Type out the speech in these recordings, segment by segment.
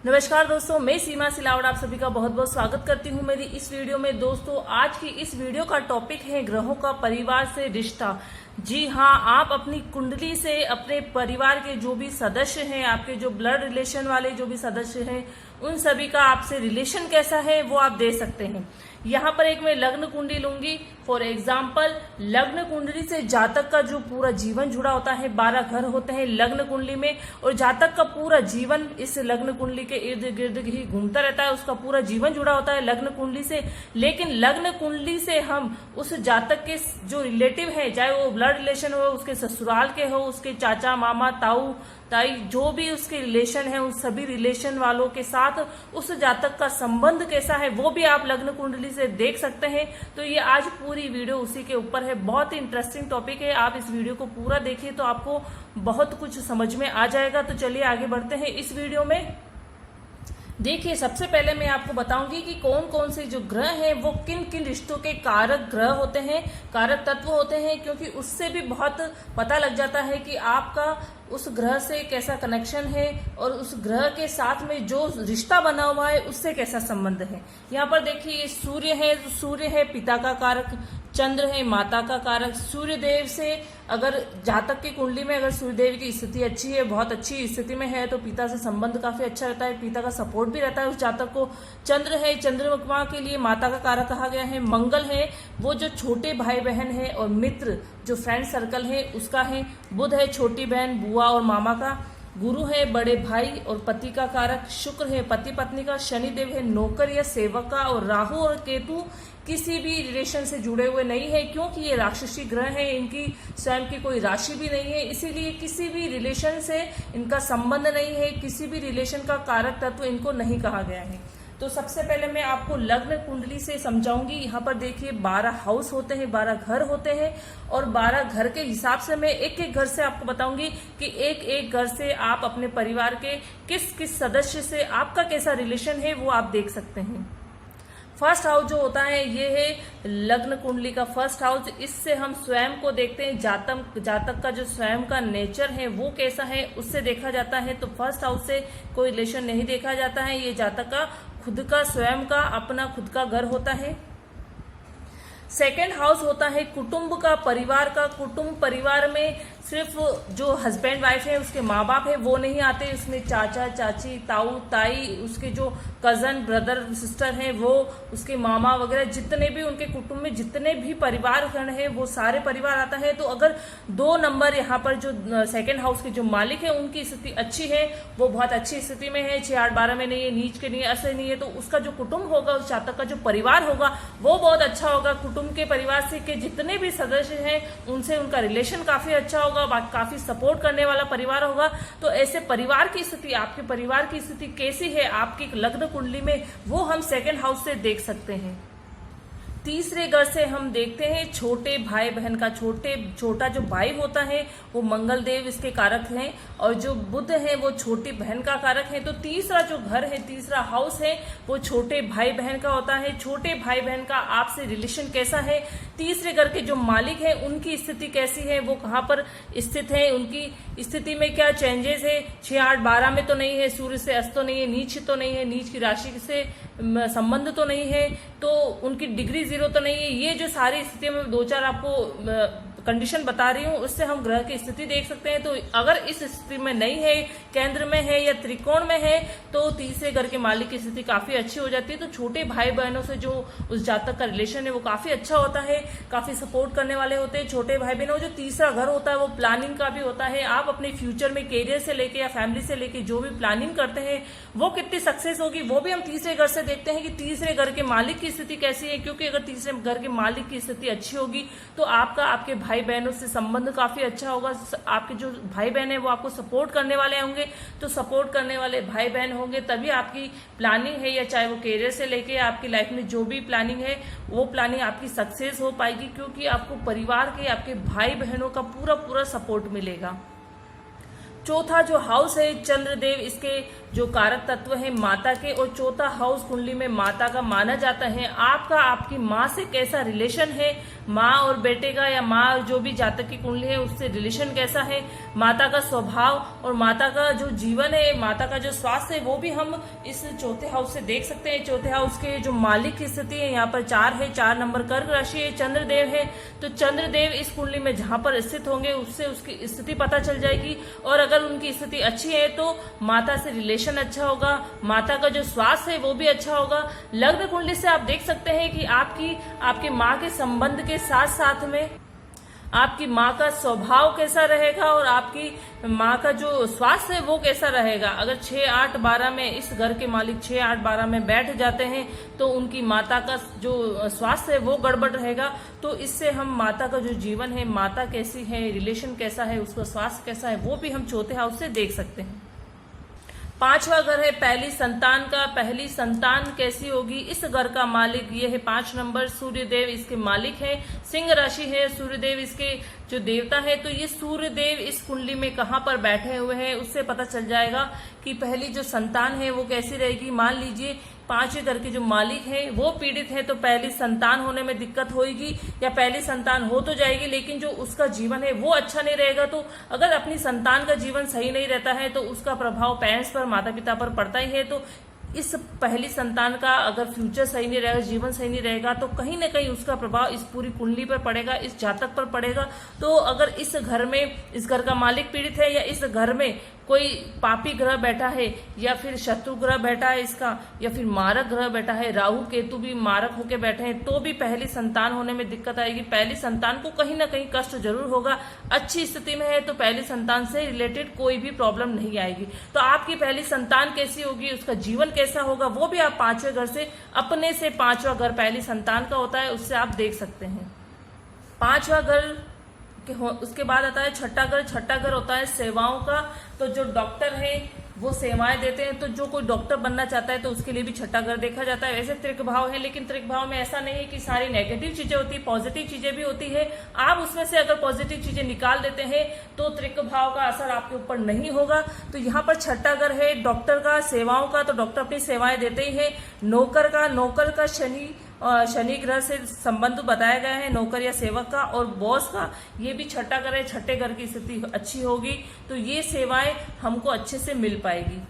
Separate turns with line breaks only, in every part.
नमस्कार दोस्तों, मैं सीमा सिलावट आप सभी का बहुत बहुत स्वागत करती हूं मेरी इस वीडियो में। दोस्तों, आज की इस वीडियो का टॉपिक है ग्रहों का परिवार से रिश्ता। जी हाँ, आप अपनी कुंडली से अपने परिवार के जो भी सदस्य हैं, आपके जो ब्लड रिलेशन वाले जो भी सदस्य हैं, उन सभी का आपसे रिलेशन कैसा है वो आप दे सकते हैं। यहाँ पर एक मैं लग्न कुंडली लूंगी। फॉर एग्जाम्पल, लग्न कुंडली से जातक का जो पूरा जीवन जुड़ा होता है, 12 घर होते हैं लग्न कुंडली में, और जातक का पूरा जीवन इस लग्न कुंडली के इर्द गिर्द ही घूमता रहता है। उसका पूरा जीवन जुड़ा होता है लग्न कुंडली से। लेकिन लग्न कुंडली से हम उस जातक के जो रिलेटिव है, चाहे वो ब्लड रिलेशन हो, उसके ससुराल के हो, उसके चाचा मामा ताऊ ताई, जो भी उसके रिलेशन है, उन सभी रिलेशन वालों के साथ उस जातक का संबंध कैसा है वो भी आप लग्न कुंडली से देख सकते हैं। तो ये आज पूरी वीडियो उसी के ऊपर है। बहुत ही इंटरेस्टिंग टॉपिक है। आप इस वीडियो को पूरा देखिए तो आपको बहुत कुछ समझ में आ जाएगा। तो चलिए आगे बढ़ते हैं इस वीडियो में। देखिए, सबसे पहले मैं आपको बताऊंगी कि कौन कौन से जो ग्रह हैं वो किन किन रिश्तों के कारक ग्रह होते हैं, कारक तत्व होते हैं, क्योंकि उससे भी बहुत पता लग जाता है कि आपका उस ग्रह से कैसा कनेक्शन है और उस ग्रह के साथ में जो रिश्ता बना हुआ है उससे कैसा संबंध है। यहाँ पर देखिए, सूर्य है, सूर्य है पिता का कारक, चंद्र है माता का कारक। सूर्य देव से अगर जातक की कुंडली में अगर सूर्य देव की स्थिति अच्छी है, बहुत अच्छी स्थिति में है, तो पिता से संबंध काफी अच्छा रहता है, पिता का सपोर्ट भी रहता है उस जातक को। चंद्र है, चंद्रमा के लिए माता का कारक कहा गया है। मंगल है, वो जो छोटे भाई बहन है और मित्र जो फ्रेंड सर्कल है उसका है। बुध है, छोटी बहन बुआ और मामा का। गुरु है, बड़े भाई और पति का कारक। शुक्र है, पति पत्नी का। शनिदेव है, नौकर या सेवक का। और राहु और केतु किसी भी रिलेशन से जुड़े हुए नहीं है, क्योंकि ये राक्षसी ग्रह है, इनकी स्वयं की कोई राशि भी नहीं है, इसीलिए किसी भी रिलेशन से इनका संबंध नहीं है, किसी भी रिलेशन का कारक तत्व इनको नहीं कहा गया है। तो सबसे पहले मैं आपको लग्न कुंडली से समझाऊंगी। यहाँ पर देखिए 12 हाउस होते हैं, 12 घर होते हैं, और 12 घर के हिसाब से मैं एक एक घर से आपको बताऊंगी कि एक एक घर से आप अपने परिवार के किस किस सदस्य से आपका कैसा रिलेशन है वो आप देख सकते हैं। फर्स्ट हाउस जो होता है ये है लग्न कुंडली का फर्स्ट हाउस। इससे हम स्वयं को देखते हैं, जातक का जो स्वयं का नेचर है वो कैसा है उससे देखा जाता है। तो फर्स्ट हाउस से कोई रिलेशन नहीं देखा जाता है, ये जातक का खुद का स्वयं का अपना खुद का घर होता है। सेकेंड हाउस होता है कुटुंब का, परिवार का। कुटुंब परिवार में सिर्फ जो हस्बैंड वाइफ है उसके माँ बाप है वो नहीं आते, उसमें चाचा चाची ताऊ ताई, उसके जो कजन ब्रदर सिस्टर हैं वो, उसके मामा वगैरह, जितने भी उनके कुटुंब में जितने भी परिवार गण है वो सारे परिवार आता है। तो अगर 2 नंबर यहाँ पर जो सेकेंड हाउस के जो मालिक है उनकी स्थिति अच्छी है, वो बहुत अच्छी स्थिति में है, 6 8 12 में नहीं है, नीच के नहीं है, ऐसे नहीं है, तो उसका जो कुटुंब होगा, उस जातक का जो परिवार होगा वो बहुत अच्छा होगा। कुटुंब के परिवार से के जितने भी सदस्य हैं उनसे उनका रिलेशन काफी अच्छा होगा, काफी सपोर्ट करने वाला परिवार होगा। तो ऐसे परिवार की स्थिति, आपके परिवार की स्थिति कैसी है आपकी लग्न कुंडली में, वो हम सेकंड हाउस से देख सकते हैं। तीसरे घर से हम देखते हैं छोटे भाई बहन का। छोटा जो भाई होता है वो मंगल देव इसके कारक हैं, और जो बुध है वो छोटी बहन का कारक है। तो तीसरा जो घर है, तीसरा हाउस है, वो छोटे भाई बहन का होता है। छोटे भाई बहन का आपसे रिलेशन कैसा है, तीसरे घर के जो मालिक है उनकी स्थिति कैसी है, वो कहाँ पर स्थित है, उनकी स्थिति में क्या चेंजेस है, 6 8 12 में तो नहीं है, सूर्य से अस्त तो नहीं है, नीच तो नहीं है, नीच की राशि से संबंध तो नहीं है, तो उनकी डिग्री 0 तो नहीं है। ये जो सारी स्थितियों में 2-4 आपको कंडीशन बता रही हूँ, उससे हम ग्रह की स्थिति देख सकते हैं। तो अगर इस स्थिति में नहीं है, केंद्र में है या त्रिकोण में है, तो तीसरे घर के मालिक की स्थिति काफी अच्छी हो जाती है। तो छोटे भाई बहनों से जो उस जातक का रिलेशन है वो काफी अच्छा होता है, काफी सपोर्ट करने वाले होते हैं छोटे भाई बहनों। जो तीसरा घर होता है वो प्लानिंग का भी होता है। आप अपने फ्यूचर में कैरियर से लेके या फैमिली से लेके जो भी प्लानिंग करते हैं वो कितनी सक्सेस होगी, वो भी हम तीसरे घर से देखते हैं कि तीसरे घर के मालिक की स्थिति कैसी है। क्योंकि अगर तीसरे घर के मालिक की स्थिति अच्छी होगी तो आपका आपके भाई बहनों से संबंध काफी अच्छा होगा। आपके जो भाई बहन है वो आपको सपोर्ट करने वाले होंगे, तो सपोर्ट करने वाले भाई बहन होंगे तभी आपकी प्लानिंग है, या चाहे वो कैरियर से लेके आपकी लाइफ में जो भी प्लानिंग है वो प्लानिंग आपकी सक्सेस हो पाएगी, क्योंकि आपको परिवार के, आपके भाई बहनों का पूरा सपोर्ट मिलेगा। चौथा जो हाउस है चंद्रदेव इसके जो कारक तत्व है माता के, और चौथा हाउस कुंडली में माता का माना जाता है। आपका आपकी माँ से कैसा रिलेशन है, माँ और बेटे का या माँ जो भी जातक की कुंडली है उससे रिलेशन कैसा है, माता का स्वभाव और माता का जो जीवन है, माता का जो स्वास्थ्य है, वो भी हम इस चौथे हाउस से देख सकते हैं। चौथे हाउस के जो मालिक की स्थिति है यहाँ पर 4 है, 4 नंबर कर्क राशि है, चंद्रदेव है। तो चंद्रदेव इस कुंडली में जहां पर स्थित होंगे उससे उसकी स्थिति पता चल जाएगी, और अगर उनकी स्थिति अच्छी है तो माता से रिलेशन अच्छा होगा, माता का जो स्वास्थ्य है वो भी अच्छा होगा। लग्न कुंडली से आप देख सकते हैं कि आपकी माँ के संबंध के साथ साथ में आपकी माँ का स्वभाव कैसा रहेगा और आपकी माँ का जो स्वास्थ्य है वो कैसा रहेगा। अगर 6, 8, 12 में इस घर के मालिक 6, 8, 12 में बैठ जाते हैं तो उनकी माता का जो स्वास्थ्य है वो गड़बड़ रहेगा। तो इससे हम माता का जो जीवन है, माता कैसी है, रिलेशन कैसा है, उसका स्वास्थ्य कैसा है, वो भी हम चौथे हाउस से देख सकते हैं। 5वां घर है पहली संतान का। पहली संतान कैसी होगी, इस घर का मालिक ये है 5 नंबर, सूर्यदेव इसके मालिक है, सिंह राशि है, सूर्यदेव इसके जो देवता है। तो ये सूर्यदेव इस कुंडली में कहाँ पर बैठे हुए हैं उससे पता चल जाएगा कि पहली जो संतान है वो कैसी रहेगी। मान लीजिए 5वें घर के जो मालिक है वो पीड़ित है तो पहली संतान होने में दिक्कत होगी, या पहली संतान हो तो जाएगी लेकिन जो उसका जीवन है वो अच्छा नहीं रहेगा। तो अगर अपनी संतान का जीवन सही नहीं रहता है तो उसका प्रभाव पेरेंट्स पर, माता पिता पर पड़ता ही है। तो इस पहली संतान का अगर फ्यूचर सही नहीं रहेगा, जीवन सही नहीं रहेगा, तो कहीं ना कहीं उसका प्रभाव इस पूरी कुंडली पर पड़ेगा, इस जातक पर पड़ेगा। तो अगर इस घर में, इस घर का मालिक पीड़ित है या इस घर में कोई पापी ग्रह बैठा है या फिर शत्रु ग्रह बैठा है इसका, या फिर मारक ग्रह बैठा है, राहु केतु भी मारक होके बैठे हैं, तो भी पहली संतान होने में दिक्कत आएगी। पहली संतान को कहीं ना कहीं कष्ट जरूर होगा। अच्छी स्थिति में है तो पहली संतान से रिलेटेड कोई भी प्रॉब्लम नहीं आएगी। तो आपकी पहली संतान कैसी होगी, उसका जीवन कैसा होगा, वो भी आप 5वें घर से, अपने से 5वां घर पहली संतान का होता है, उससे आप देख सकते हैं। 5वां घर उसके बाद आता है 6ठा घर। 6ठा घर होता है सेवाओं का। तो जो डॉक्टर है वो सेवाएं देते हैं, तो जो कोई डॉक्टर बनना चाहता है तो उसके लिए भी 6ठा घर देखा जाता है। वैसे त्रिक भाव है, लेकिन त्रिक भाव में ऐसा नहीं है कि सारी नेगेटिव चीजें होती है, पॉजिटिव चीजें भी होती है। आप उसमें से अगर पॉजिटिव चीजें निकाल देते हैं तो त्रिक भाव का असर आपके ऊपर नहीं होगा। तो यहाँ पर 6ठा घर है डॉक्टर का, सेवाओं का, तो डॉक्टर अपनी सेवाएं देते ही है। नौकर का शनि ग्रह से संबंध बताया गया है, नौकर या सेवक का, और बॉस का ये भी 6ठा घर है। 6ठे घर की स्थिति अच्छी होगी तो ये सेवाएं हमको अच्छे से मिल पाएगी।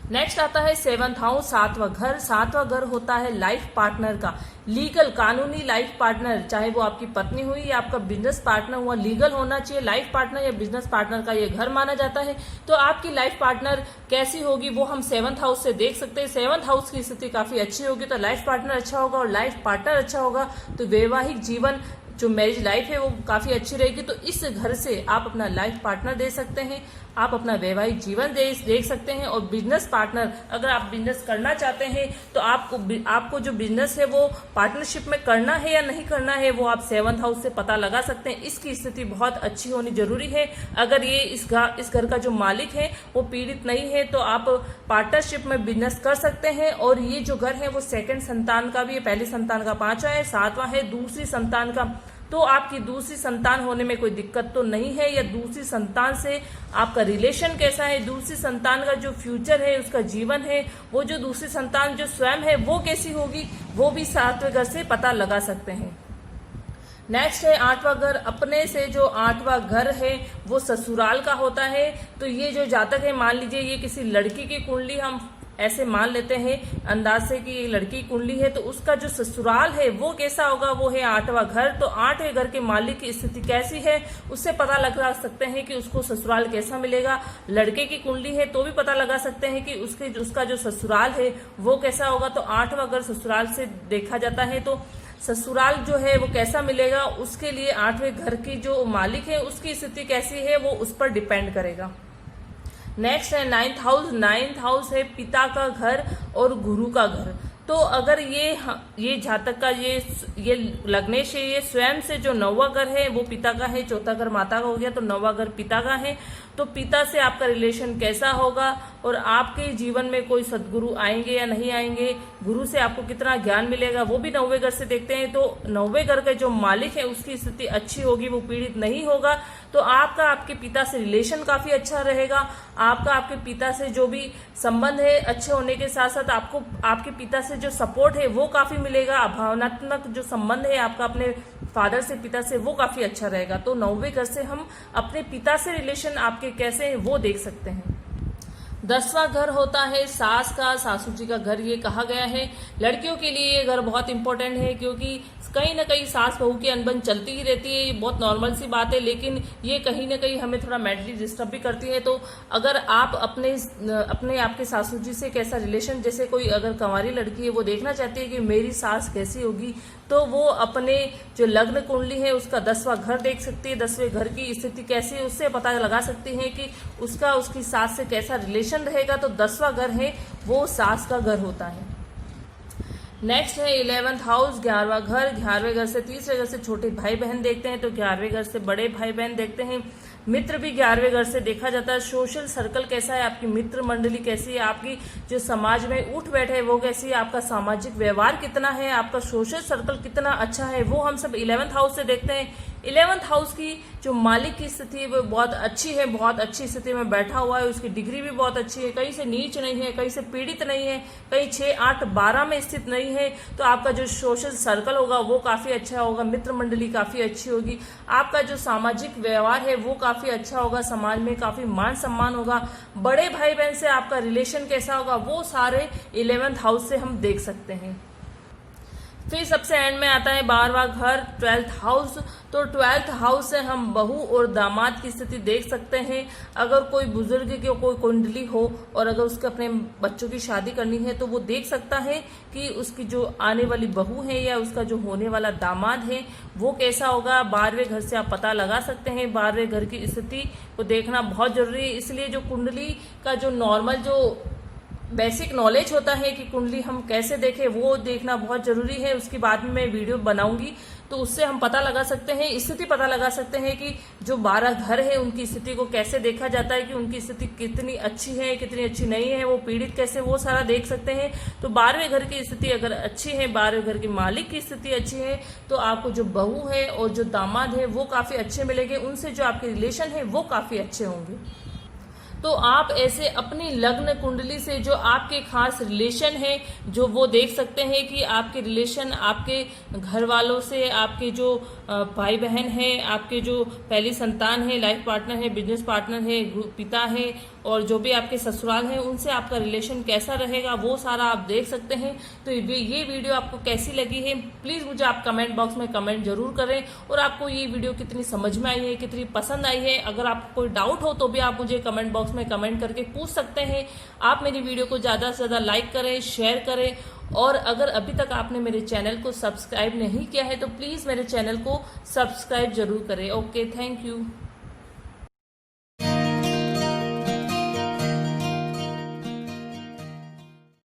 नेक्स्ट आता है 7th हाउस, 7वां घर। 7वां घर होता है लाइफ पार्टनर का, लीगल, कानूनी लाइफ पार्टनर, चाहे वो आपकी पत्नी हुई या आपका बिजनेस पार्टनर हुआ, लीगल होना चाहिए। लाइफ पार्टनर या बिजनेस पार्टनर का ये घर माना जाता है। तो आपकी लाइफ पार्टनर कैसी होगी वो हम 7th हाउस से देख सकते हैं। 7th हाउस की स्थिति काफी अच्छी होगी तो लाइफ पार्टनर अच्छा होगा, और लाइफ पार्टनर अच्छा होगा तो वैवाहिक जीवन, जो मैरिज लाइफ है वो काफी अच्छी रहेगी। तो इस घर से आप अपना लाइफ पार्टनर दे सकते हैं, आप अपना वैवाहिक जीवन देख सकते हैं। और बिजनेस पार्टनर, अगर आप बिजनेस करना चाहते हैं तो आपको जो बिजनेस है वो पार्टनरशिप में करना है या नहीं करना है वो आप 7th हाउस से पता लगा सकते हैं। इसकी स्थिति बहुत अच्छी होनी जरूरी है। अगर ये इस घर का जो मालिक है वो पीड़ित नहीं है तो आप पार्टनरशिप में बिजनेस कर सकते हैं। और ये जो घर है वो 2nd संतान का भी है, पहली संतान का 5वां है, 7वां है दूसरी संतान का। तो आपकी दूसरी संतान होने में कोई दिक्कत तो नहीं है, या दूसरी संतान से आपका रिलेशन कैसा है, दूसरी संतान का जो फ्यूचर है, उसका जीवन है, वो जो दूसरी संतान जो स्वयं है वो कैसी होगी, वो भी 7वें घर से पता लगा सकते हैं। नेक्स्ट है 8वां घर। अपने से जो 8वां घर है वो ससुराल का होता है। तो ये जो जातक है, मान लीजिए ये किसी लड़की की कुंडली हम ऐसे मान लेते हैं अंदाज से कि ये लड़की कुंडली है, तो उसका जो ससुराल है वो कैसा होगा, वो है 8वां घर। तो 8वें घर के मालिक की स्थिति कैसी है उससे पता लगा सकते हैं कि उसको ससुराल कैसा मिलेगा। लड़के की कुंडली है तो भी पता लगा सकते हैं कि उसका जो ससुराल है वो कैसा होगा। तो 8वां घर ससुराल से देखा जाता है। तो ससुराल जो है वो कैसा मिलेगा उसके लिए 8वें घर की जो मालिक है उसकी स्थिति कैसी है वो उस पर डिपेंड करेगा। नेक्स्ट है 9th हाउस। 9th हाउस है पिता का घर और गुरु का घर। तो अगर ये जातक का ये लगने से ये स्वयं से जो नौवा घर है वो पिता का है, चौथा घर माता का हो गया, तो नौवा घर पिता का है। तो पिता से आपका रिलेशन कैसा होगा और आपके जीवन में कोई सद्गुरु आएंगे या नहीं आएंगे, गुरु से आपको कितना ज्ञान मिलेगा, वो भी नौवे घर से देखते हैं। तो नौवे घर के जो मालिक है उसकी स्थिति अच्छी होगी, वो पीड़ित नहीं होगा, तो आपका आपके पिता से रिलेशन काफी अच्छा रहेगा। आपका आपके पिता से जो भी संबंध है अच्छे होने के साथ साथ आपको आपके पिता से जो सपोर्ट है वो काफी मिलेगा। भावनात्मक जो संबंध है आपका अपने फादर से, पिता से, वो काफी अच्छा रहेगा। तो नौवे घर से हम अपने पिता से रिलेशन आपके कैसे हैं वो देख सकते हैं। 10वां घर होता है सास का, सासू जी का घर ये कहा गया है। लड़कियों के लिए ये घर बहुत इंपॉर्टेंट है, क्योंकि कहीं ना कहीं सास बहू की अनबन चलती ही रहती है, ये बहुत नॉर्मल सी बात है, लेकिन ये कहीं ना कहीं हमें थोड़ा मेंटली डिस्टर्ब भी करती है। तो अगर आप अपने आपके सासू जी से कैसा रिलेशन, जैसे कोई अगर कंवारी लड़की है वो देखना चाहती है कि मेरी सास कैसी होगी, तो वो अपने जो लग्न कुंडली है उसका 10वां घर देख सकती है। 10वें घर की स्थिति कैसी है उससे पता लगा सकती है कि उसकी सास से कैसा रिलेशन रहेगा। तो 10वां घर है वो सास का घर होता है। नेक्स्ट है 11th हाउस, 11वां घर। 11वें घर से, तीसरे घर से छोटे भाई बहन देखते हैं, तो 11वें घर से बड़े भाई बहन देखते हैं। मित्र भी 11वें घर से देखा जाता है। सोशल सर्कल कैसा है, आपकी मित्र मंडली कैसी है, आपकी जो समाज में उठ बैठ है वो कैसी है, आपका सामाजिक व्यवहार कितना है, आपका सोशल सर्कल कितना अच्छा है, वो हम सब 11th हाउस से देखते हैं। 11th हाउस की जो मालिक की स्थिति है वो बहुत अच्छी है, बहुत अच्छी स्थिति में बैठा हुआ है, उसकी डिग्री भी बहुत अच्छी है, कहीं से नीच नहीं है, कहीं से पीड़ित नहीं है, कहीं 6, 8, 12 में स्थित नहीं है। तो आपका जो सोशल सर्कल होगा वो काफी अच्छा होगा, मित्र मंडली काफी अच्छी होगी, आपका जो सामाजिक व्यवहार है वो काफी अच्छा होगा, समाज में काफी मान सम्मान होगा। बड़े भाई बहन से आपका रिलेशन कैसा होगा वो सारे 11th हाउस से हम देख सकते हैं। फिर सबसे एंड में आता है 12वां घर, 12th हाउस। तो 12th हाउस से हम बहू और दामाद की स्थिति देख सकते हैं। अगर कोई बुजुर्ग की कोई कुंडली हो और अगर उसके अपने बच्चों की शादी करनी है तो वो देख सकता है कि उसकी जो आने वाली बहू है या उसका जो होने वाला दामाद है वो कैसा होगा। 12वें घर से आप पता लगा सकते हैं। 12वें घर की स्थिति को देखना बहुत जरूरी है, इसलिए जो कुंडली का जो नॉर्मल जो बेसिक नॉलेज होता है कि कुंडली हम कैसे देखें वो देखना बहुत जरूरी है। उसके बाद में मैं वीडियो बनाऊंगी तो उससे हम पता लगा सकते हैं, स्थिति पता लगा सकते हैं कि जो 12 घर है उनकी स्थिति को कैसे देखा जाता है कि उनकी स्थिति कितनी अच्छी है, कितनी अच्छी नहीं है, वो पीड़ित कैसे, वो सारा देख सकते हैं। तो 12वें घर की स्थिति अगर अच्छी है, 12वें घर के मालिक की स्थिति अच्छी है, तो आपको जो बहू है और जो दामाद है वो काफी अच्छे मिलेंगे, उनसे जो आपके रिलेशन है वो काफी अच्छे होंगे। तो आप ऐसे अपनी लग्न कुंडली से जो आपके खास रिलेशन है जो वो देख सकते हैं कि आपके रिलेशन आपके घर वालों से, आपके जो भाई बहन है, आपके जो पहली संतान है, लाइफ पार्टनर है, बिजनेस पार्टनर है, पिता है और जो भी आपके ससुराल है उनसे आपका रिलेशन कैसा रहेगा वो सारा आप देख सकते हैं। तो ये वीडियो आपको कैसी लगी है प्लीज मुझे आप कमेंट बॉक्स में कमेंट जरूर करें और आपको ये वीडियो कितनी समझ में आई है, कितनी पसंद आई है। अगर आपको कोई डाउट हो तो भी आप मुझे कमेंट बॉक्स में कमेंट करके पूछ सकते हैं। आप मेरी वीडियो को ज्यादा से ज्यादा लाइक करें, शेयर करें और अगर अभी तक आपने मेरे चैनल को सब्सक्राइब नहीं किया है तो प्लीज मेरे चैनल को सब्सक्राइब जरूर करें। Okay, thank you.